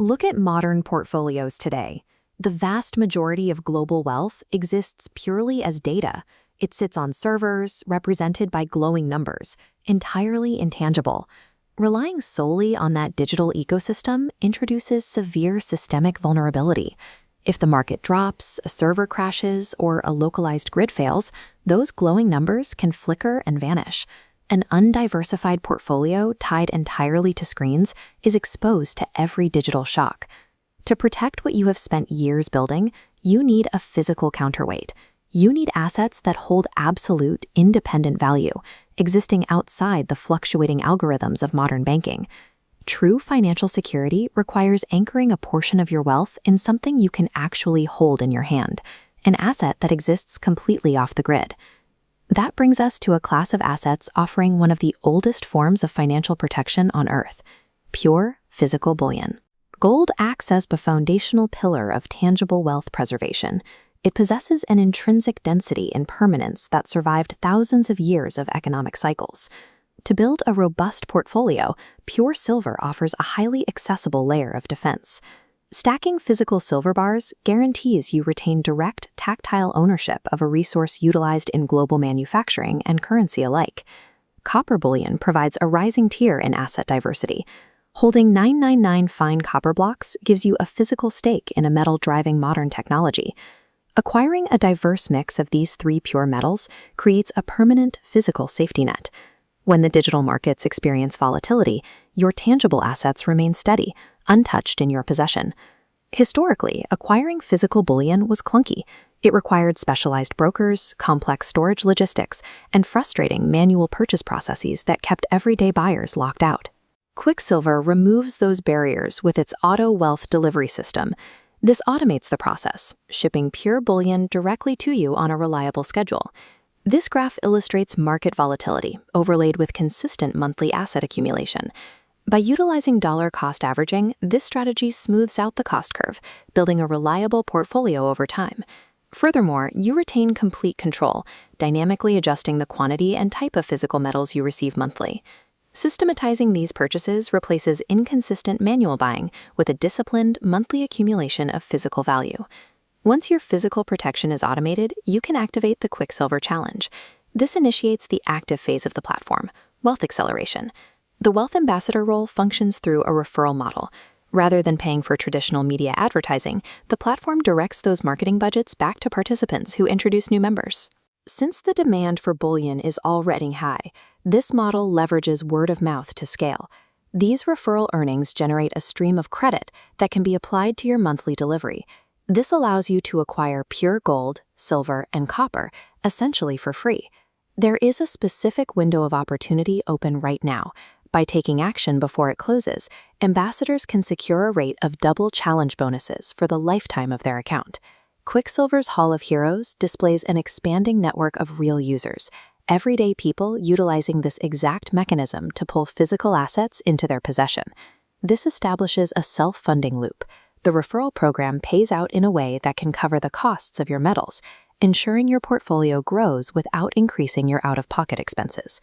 Look at modern portfolios today. The vast majority of global wealth exists purely as data. It sits on servers, represented by glowing numbers, entirely intangible. Relying solely on that digital ecosystem introduces severe systemic vulnerability. If the market drops, a server crashes, or a localized grid fails, those glowing numbers can flicker and vanish. An undiversified portfolio tied entirely to screens is exposed to every digital shock. To protect what you have spent years building, you need a physical counterweight. You need assets that hold absolute, independent value, existing outside the fluctuating algorithms of modern banking. True financial security requires anchoring a portion of your wealth in something you can actually hold in your hand, an asset that exists completely off the grid. That brings us to a class of assets offering one of the oldest forms of financial protection on Earth: pure physical bullion. Gold acts as the foundational pillar of tangible wealth preservation. It possesses an intrinsic density and permanence that survived thousands of years of economic cycles. To build a robust portfolio, pure silver offers a highly accessible layer of defense. Stacking physical silver bars guarantees you retain direct, tactile ownership of a resource utilized in global manufacturing and currency alike. Copper bullion provides a rising tier in asset diversity. Holding 999 fine copper blocks gives you a physical stake in a metal driving modern technology. Acquiring a diverse mix of these three pure metals creates a permanent physical safety net. When the digital markets experience volatility, your tangible assets remain steady, untouched in your possession. Historically, acquiring physical bullion was clunky. It required specialized brokers, complex storage logistics, and frustrating manual purchase processes that kept everyday buyers locked out. QuickSilver removes those barriers with its auto wealth delivery system. This automates the process, shipping pure bullion directly to you on a reliable schedule. This graph illustrates market volatility, overlaid with consistent monthly asset accumulation. By utilizing dollar cost averaging, this strategy smooths out the cost curve, building a reliable portfolio over time. Furthermore, you retain complete control, dynamically adjusting the quantity and type of physical metals you receive monthly. Systematizing these purchases replaces inconsistent manual buying with a disciplined monthly accumulation of physical value. Once your physical protection is automated, you can activate the QuickSilver Challenge. This initiates the active phase of the platform, wealth acceleration. The Wealth Ambassador role functions through a referral model. Rather than paying for traditional media advertising, the platform directs those marketing budgets back to participants who introduce new members. Since the demand for bullion is already high, this model leverages word of mouth to scale. These referral earnings generate a stream of credit that can be applied to your monthly delivery. This allows you to acquire pure gold, silver, and copper, essentially for free. There is a specific window of opportunity open right now. By taking action before it closes, ambassadors can secure a rate of double challenge bonuses for the lifetime of their account. QuickSilver's Hall of Heroes displays an expanding network of real users, everyday people utilizing this exact mechanism to pull physical assets into their possession. This establishes a self-funding loop. The referral program pays out in a way that can cover the costs of your metals, ensuring your portfolio grows without increasing your out-of-pocket expenses.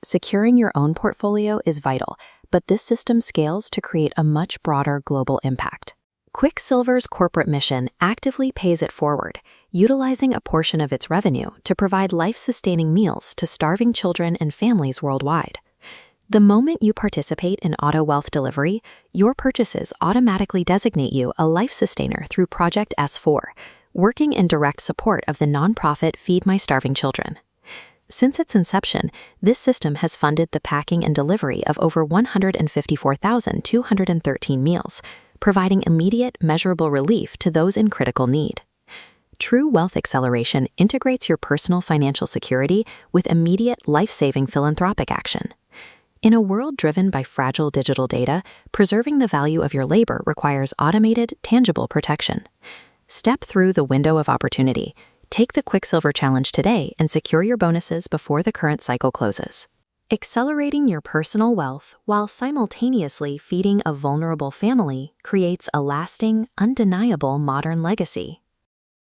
Securing your own portfolio is vital, but this system scales to create a much broader global impact. QuickSilver's corporate mission actively pays it forward, utilizing a portion of its revenue to provide life-sustaining meals to starving children and families worldwide. The moment you participate in auto wealth delivery, your purchases automatically designate you a life sustainer through Project S4, working in direct support of the nonprofit Feed My Starving Children. Since its inception, this system has funded the packing and delivery of over 154,213 meals, providing immediate, measurable relief to those in critical need. True wealth acceleration integrates your personal financial security with immediate, life-saving philanthropic action. In a world driven by fragile digital data, preserving the value of your labor requires automated, tangible protection. Step through the window of opportunity. Take the QuickSilver Challenge today and secure your bonuses before the current cycle closes. Accelerating your personal wealth while simultaneously feeding a vulnerable family creates a lasting, undeniable modern legacy.